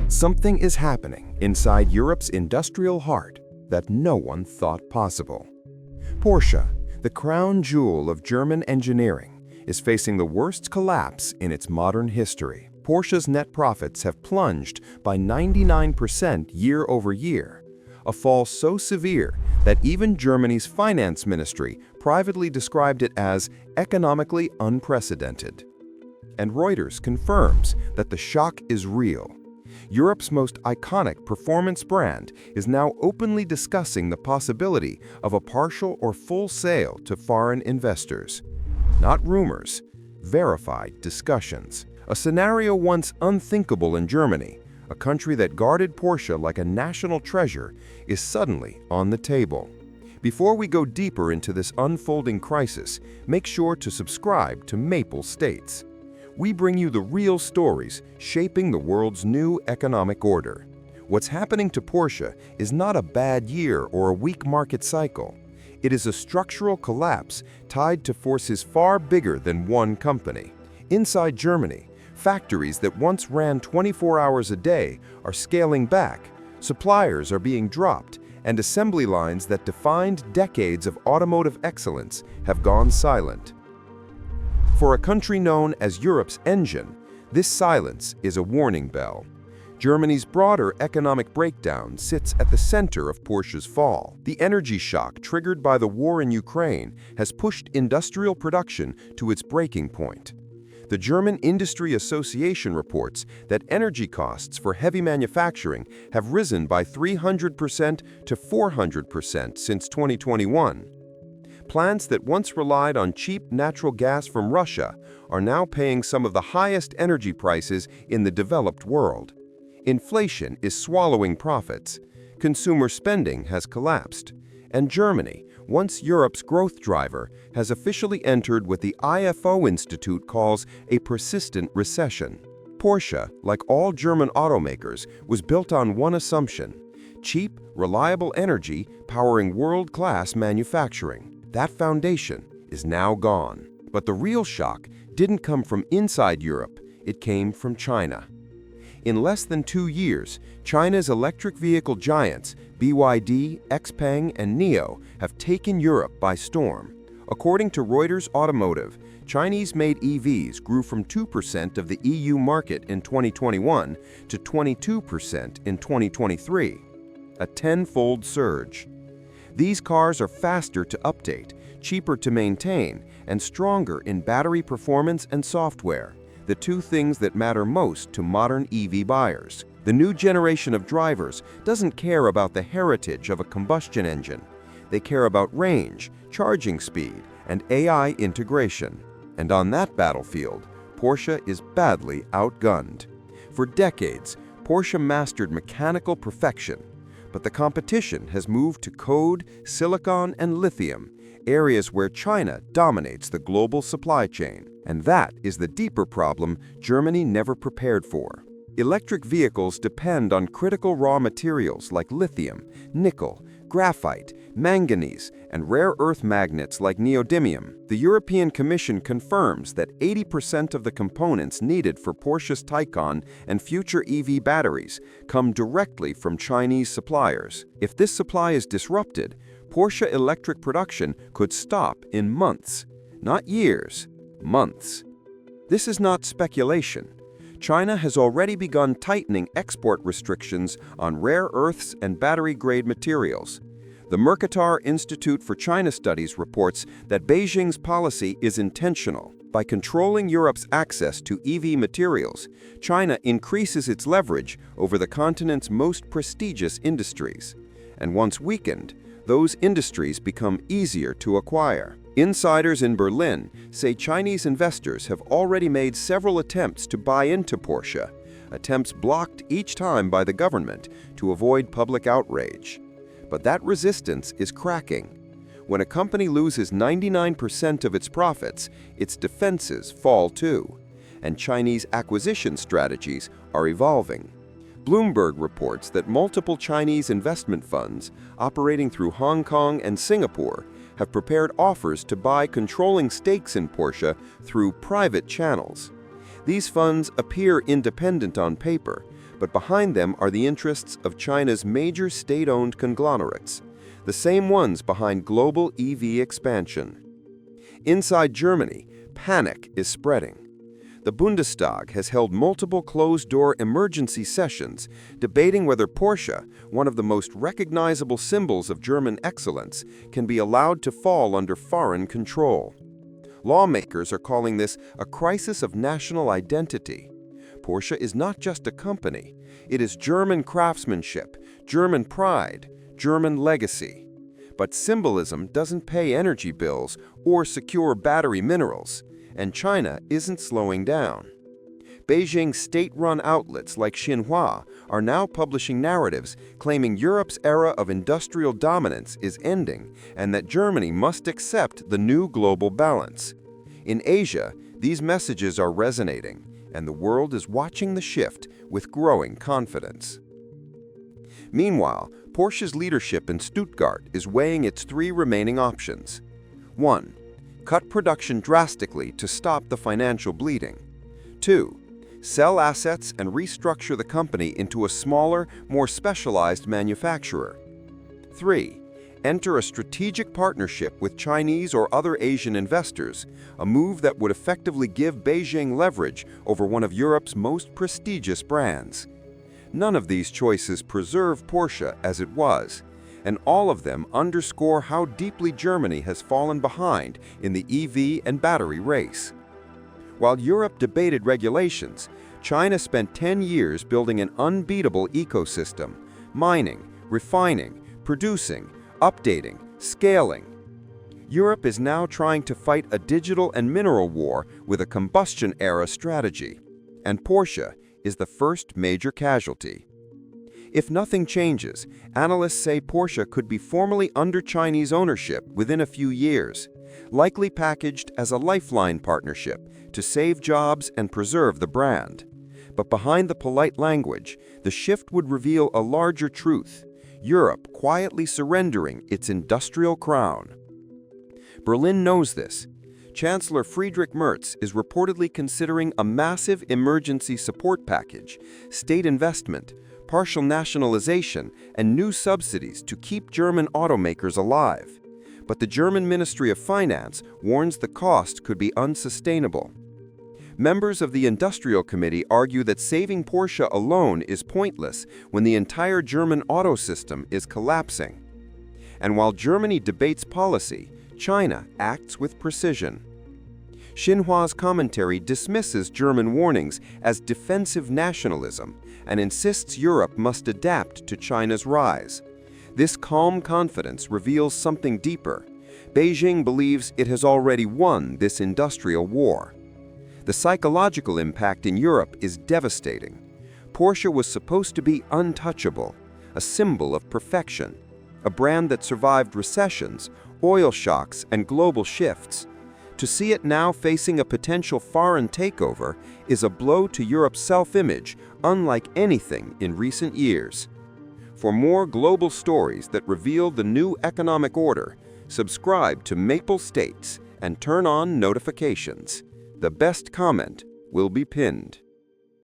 Something is happening inside Europe's industrial heart that no one thought possible. Porsche, the crown jewel of German engineering, is facing the worst collapse in its modern history. Porsche's net profits have plunged by 99% year over year, a fall so severe that even Germany's finance ministry privately described it as economically unprecedented. And Reuters confirms that the shock is real. Europe's most iconic performance brand is now openly discussing the possibility of a partial or full sale to foreign investors. Not rumors, verified discussions. A scenario once unthinkable in Germany, a country that guarded Porsche like a national treasure, is suddenly on the table. Before we go deeper into this unfolding crisis, make sure to subscribe to Maple States. We bring you the real stories shaping the world's new economic order. What's happening to Porsche is not a bad year or a weak market cycle. It is a structural collapse tied to forces far bigger than one company. Inside Germany, factories that once ran 24 hours a day are scaling back, suppliers are being dropped, and assembly lines that defined decades of automotive excellence have gone silent. For a country known as Europe's engine, this silence is a warning bell. Germany's broader economic breakdown sits at the center of Porsche's fall. The energy shock triggered by the war in Ukraine has pushed industrial production to its breaking point. The German Industry Association reports that energy costs for heavy manufacturing have risen by 300% to 400% since 2021. Plants that once relied on cheap natural gas from Russia are now paying some of the highest energy prices in the developed world. Inflation is swallowing profits, consumer spending has collapsed, and Germany, once Europe's growth driver, has officially entered what the IFO Institute calls a persistent recession. Porsche, like all German automakers, was built on one assumption: cheap, reliable energy powering world-class manufacturing. That foundation is now gone. But the real shock didn't come from inside Europe, it came from China. In less than 2 years, China's electric vehicle giants BYD, XPeng, and NIO have taken Europe by storm. According to Reuters Automotive, Chinese-made EVs grew from 2% of the EU market in 2021 to 22% in 2023, a tenfold surge. These cars are faster to update, cheaper to maintain, and stronger in battery performance and software, the two things that matter most to modern EV buyers. The new generation of drivers doesn't care about the heritage of a combustion engine. They care about range, charging speed, and AI integration. And on that battlefield, Porsche is badly outgunned. For decades, Porsche mastered mechanical perfection. But the competition has moved to code, silicon, and lithium, areas where China dominates the global supply chain. And that is the deeper problem Germany never prepared for. Electric vehicles depend on critical raw materials like lithium, nickel, graphite, manganese, and rare earth magnets like neodymium. The European Commission confirms that 80% of the components needed for Porsche's Taycan and future EV batteries come directly from Chinese suppliers. If this supply is disrupted, Porsche electric production could stop in months, not years, months. This is not speculation. China has already begun tightening export restrictions on rare earths and battery-grade materials. The Mercator Institute for China Studies reports that Beijing's policy is intentional. By controlling Europe's access to EV materials, China increases its leverage over the continent's most prestigious industries. And once weakened, those industries become easier to acquire. Insiders in Berlin say Chinese investors have already made several attempts to buy into Porsche, attempts blocked each time by the government to avoid public outrage. But that resistance is cracking. When a company loses 99% of its profits, its defenses fall too, and Chinese acquisition strategies are evolving. Bloomberg reports that multiple Chinese investment funds operating through Hong Kong and Singapore have prepared offers to buy controlling stakes in Porsche through private channels. These funds appear independent on paper, but behind them are the interests of China's major state-owned conglomerates, the same ones behind global EV expansion. Inside Germany, panic is spreading. The Bundestag has held multiple closed-door emergency sessions debating whether Porsche, one of the most recognizable symbols of German excellence, can be allowed to fall under foreign control. Lawmakers are calling this a crisis of national identity. Porsche is not just a company. It is German craftsmanship, German pride, German legacy. But symbolism doesn't pay energy bills or secure battery minerals, and China isn't slowing down. Beijing state-run outlets like Xinhua are now publishing narratives claiming Europe's era of industrial dominance is ending and that Germany must accept the new global balance. In Asia, these messages are resonating, and the world is watching the shift with growing confidence. Meanwhile, Porsche's leadership in Stuttgart is weighing its three remaining options. 1. Cut production drastically to stop the financial bleeding. 2. Sell assets and restructure the company into a smaller, more specialized manufacturer. 3. Enter a strategic partnership with Chinese or other Asian investors, a move that would effectively give Beijing leverage over one of Europe's most prestigious brands. None of these choices preserve Porsche as it was, and all of them underscore how deeply Germany has fallen behind in the EV and battery race. While Europe debated regulations, China spent 10 years building an unbeatable ecosystem, mining, refining, producing, updating, scaling. Europe is now trying to fight a digital and mineral war with a combustion-era strategy, and Porsche is the first major casualty. If nothing changes, analysts say Porsche could be formally under Chinese ownership within a few years, likely packaged as a lifeline partnership to save jobs and preserve the brand. But behind the polite language, the shift would reveal a larger truth: Europe quietly surrendering its industrial crown. Berlin knows this. Chancellor Friedrich Merz is reportedly considering a massive emergency support package, state investment, partial nationalization, and new subsidies to keep German automakers alive. But the German Ministry of Finance warns the cost could be unsustainable. Members of the Industrial Committee argue that saving Porsche alone is pointless when the entire German auto system is collapsing. And while Germany debates policy, China acts with precision. Xinhua's commentary dismisses German warnings as defensive nationalism and insists Europe must adapt to China's rise. This calm confidence reveals something deeper. Beijing believes it has already won this industrial war. The psychological impact in Europe is devastating. Porsche was supposed to be untouchable, a symbol of perfection, a brand that survived recessions, oil shocks, and global shifts. To see it now facing a potential foreign takeover is a blow to Europe's self-image unlike anything in recent years. For more global stories that reveal the new economic order, subscribe to Maple States and turn on notifications. The best comment will be pinned.